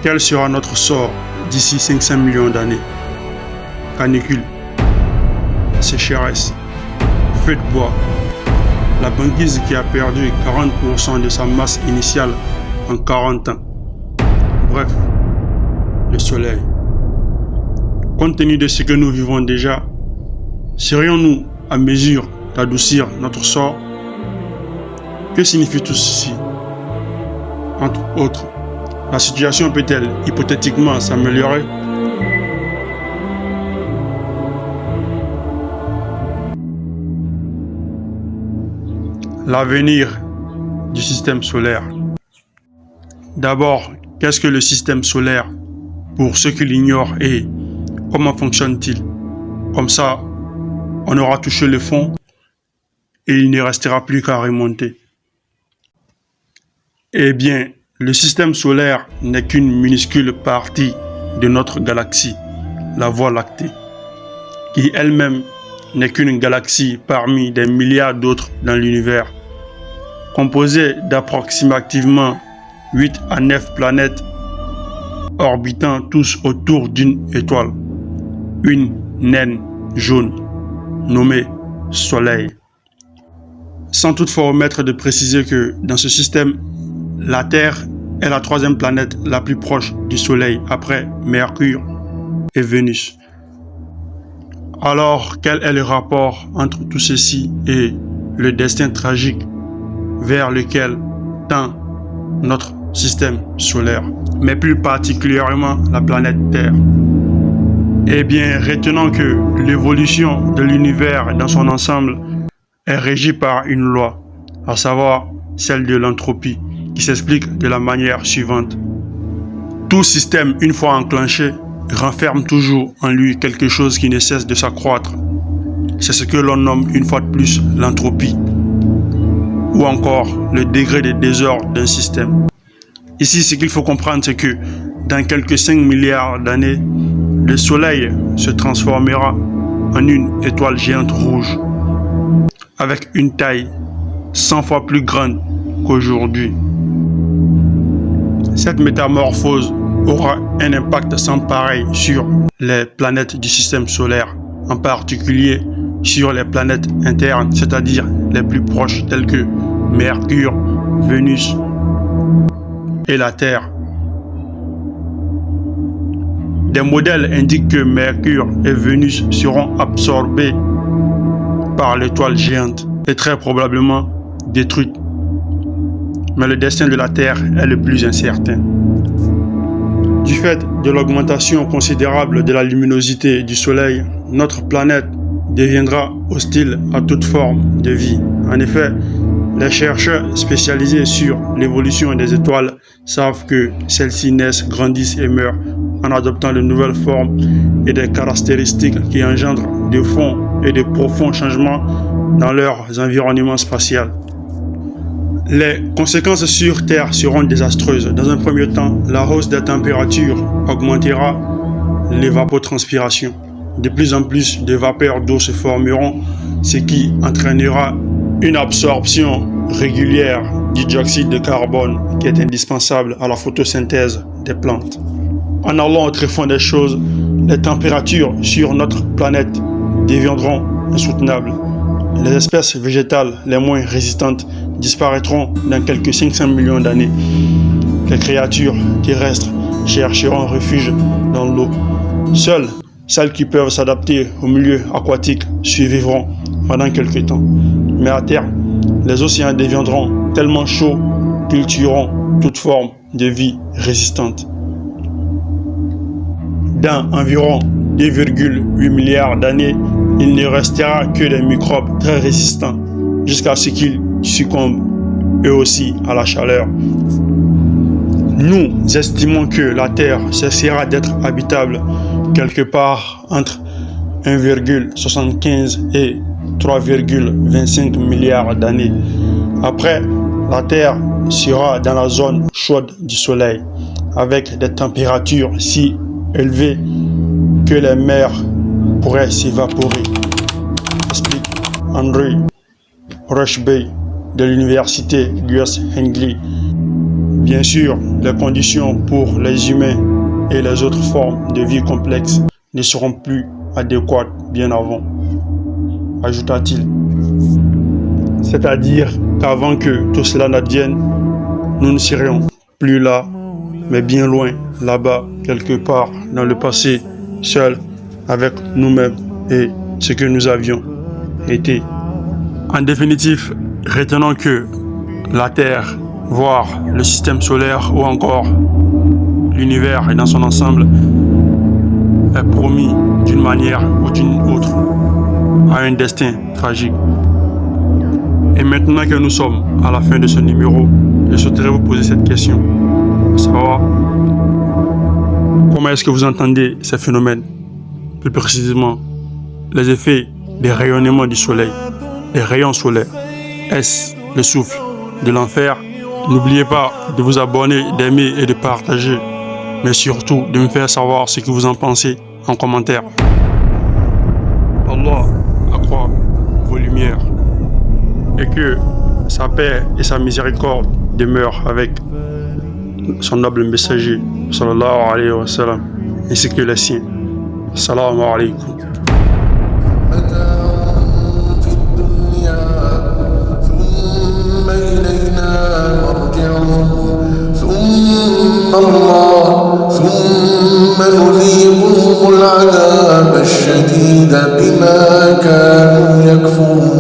Quel sera notre sort d'ici 500 millions d'années? Canicule, sécheresse, feu de bois, la banquise qui a perdu 40% de sa masse initiale en 40 ans. Bref, le soleil. Compte tenu de ce que nous vivons déjà, serions-nous à mesure d'adoucir notre sort? Que signifie tout ceci? Entre autres, la situation peut-elle hypothétiquement s'améliorer? L'avenir du système solaire. D'abord, qu'est-ce que le système solaire pour ceux qui l'ignorent et comment fonctionne-t-il? Comme ça, on aura touché le fond et il ne restera plus qu'à remonter. Eh bien, le système solaire n'est qu'une minuscule partie de notre galaxie, la Voie lactée, qui elle-même n'est qu'une galaxie parmi des milliards d'autres dans l'univers, composée d'approximativement 8 à 9 planètes orbitant tous autour d'une étoile, une naine jaune nommée Soleil. Sans toutefois omettre de préciser que dans ce système, la Terre est la troisième planète la plus proche du Soleil après Mercure et Vénus. Alors, quel est le rapport entre tout ceci et le destin tragique vers lequel tend notre système solaire, mais plus particulièrement la planète Terre? Eh bien, retenons que l'évolution de l'univers dans son ensemble est régie par une loi, à savoir celle de l'entropie, qui s'explique de la manière suivante. Tout système, une fois enclenché, renferme toujours en lui quelque chose qui ne cesse de s'accroître. C'est ce que l'on nomme une fois de plus l'entropie, ou encore le degré de désordre d'un système. Ici, ce qu'il faut comprendre, c'est que dans quelques 5 milliards d'années, le Soleil se transformera en une étoile géante rouge, avec une taille 100 fois plus grande qu'aujourd'hui. Cette métamorphose aura un impact sans pareil sur les planètes du système solaire, en particulier sur les planètes internes, c'est-à-dire les plus proches telles que Mercure, Vénus et la Terre. Des modèles indiquent que Mercure et Vénus seront absorbés par l'étoile géante et très probablement détruites. Mais le destin de la Terre est le plus incertain. Du fait de l'augmentation considérable de la luminosité du Soleil, notre planète deviendra hostile à toute forme de vie. En effet, les chercheurs spécialisés sur l'évolution des étoiles savent que celles-ci naissent, grandissent et meurent en adoptant de nouvelles formes et des caractéristiques qui engendrent de fonds et de profonds changements dans leurs environnements spatiaux. Les conséquences sur Terre seront désastreuses. Dans un premier temps, la hausse des températures augmentera l'évapotranspiration. De plus en plus de vapeurs d'eau se formeront, ce qui entraînera une absorption régulière du dioxyde de carbone qui est indispensable à la photosynthèse des plantes. En allant au tréfonds des choses, les températures sur notre planète deviendront insoutenables. Les espèces végétales les moins résistantes disparaîtront dans quelques 500 millions d'années. Les créatures terrestres chercheront refuge dans l'eau. Seules celles qui peuvent s'adapter au milieu aquatique survivront pendant quelques temps. Mais à terme, les océans deviendront tellement chauds qu'ils tueront toute forme de vie résistante. Dans environ 2,8 milliards d'années, il ne restera que des microbes très résistants jusqu'à ce qu'ils succombent eux aussi à la chaleur. Nous estimons que la Terre cessera d'être habitable quelque part entre 1,75 et 3,25 milliards d'années. Après, la Terre sera dans la zone chaude du Soleil, avec des températures si élevées que les mers pourraient s'évaporer, explique Andrew Rushby de l'université Gus Hengli Bien sûr, les conditions pour les humains et les autres formes de vie complexes ne seront plus adéquates bien avant, ajouta-t-il. C'est-à-dire qu'avant que tout cela n'advienne, nous ne serions plus là, mais bien loin, là-bas, quelque part dans le passé, seuls avec nous-mêmes et ce que nous avions été. En définitive, retenons que la Terre, voire le système solaire ou encore l'univers dans son ensemble est promis d'une manière ou d'une autre à un destin tragique. Et maintenant que nous sommes à la fin de ce numéro, je souhaiterais vous poser cette question. À savoir, comment est-ce que vous entendez ces phénomènes? Plus précisément, les effets des rayonnements du soleil, des rayons solaires. Est-ce le souffle de l'enfer? N'oubliez pas de vous abonner, d'aimer et de partager, mais surtout de me faire savoir ce que vous en pensez en commentaire. Allah accroît vos lumières et que sa paix et sa miséricorde demeurent avec son noble messager, sallallahu alayhi wa sallam, ainsi que les siens. Assalamu alaikum. ثم نذيقهم العذاب الشديد بما كانوا يكفرون